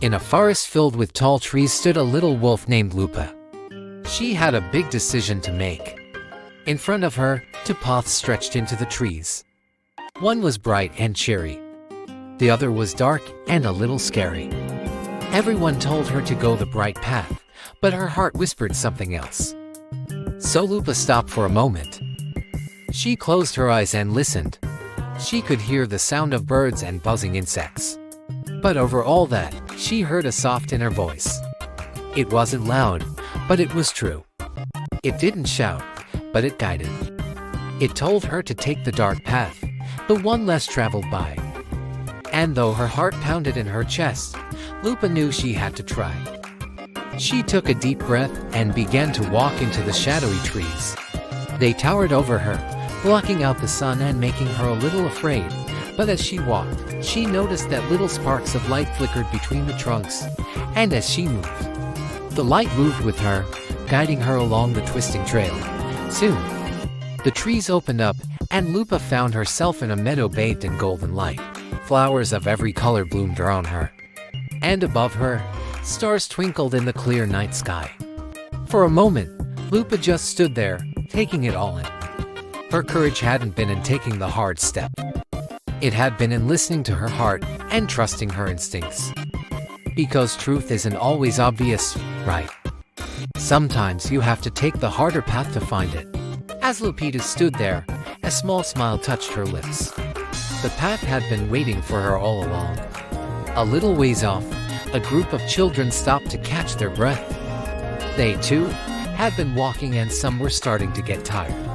In a forest filled with tall trees stood a little wolf named Lupa. She had a big decision to make. In front of her, two paths stretched into the trees. One was bright and cheery. The other was dark and a little scary. Everyone told her to go the bright path, but her heart whispered something else. So Lupa stopped for a moment. She closed her eyes and listened. She could hear the sound of birds and buzzing insects. But over all that, she heard a soft inner voice. It wasn't loud, but it was true. It didn't shout, but it guided. It told her to take the dark path, the one less traveled by. And though her heart pounded in her chest, Lupa knew she had to try. She took a deep breath and began to walk into the shadowy trees. They towered over her, blocking out the sun and making her a little afraid. But as she walked, she noticed that little sparks of light flickered between the trunks. And as she moved, the light moved with her, guiding her along the twisting trail. Soon, the trees opened up, and Lupa found herself in a meadow bathed in golden light. Flowers of every color bloomed around her. And above her, stars twinkled in the clear night sky. For a moment, Lupa just stood there, taking it all in. Her courage hadn't been in taking the hard step. It had been in listening to her heart and trusting her instincts. Because truth isn't always obvious, right? Sometimes you have to take the harder path to find it. As Lupita stood there, a small smile touched her lips. The path had been waiting for her all along. A little ways off, a group of children stopped to catch their breath. They, too, had been walking and some were starting to get tired.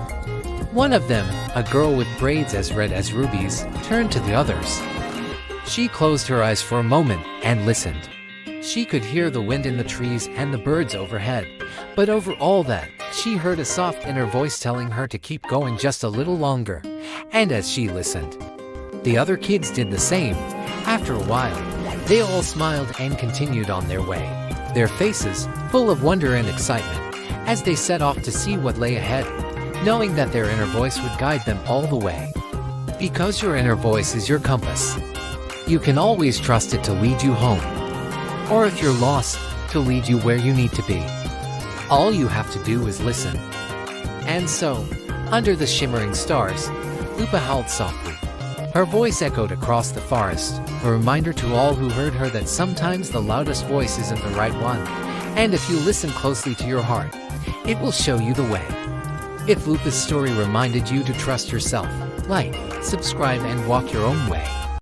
One of them, a girl with braids as red as rubies, turned to the others. She closed her eyes for a moment and listened. She could hear the wind in the trees and the birds overhead, but over all that, she heard a soft inner voice telling her to keep going just a little longer. And as she listened, the other kids did the same. After a while, they all smiled and continued on their way, their faces full of wonder and excitement, as they set off to see what lay ahead, knowing that their inner voice would guide them all the way. Because your inner voice is your compass, you can always trust it to lead you home. Or if you're lost, to lead you where you need to be. All you have to do is listen. And so, under the shimmering stars, Lupa howled softly. Her voice echoed across the forest, a reminder to all who heard her that sometimes the loudest voice isn't the right one. And if you listen closely to your heart, it will show you the way. If Lupa's story reminded you to trust yourself, like, subscribe and walk your own way.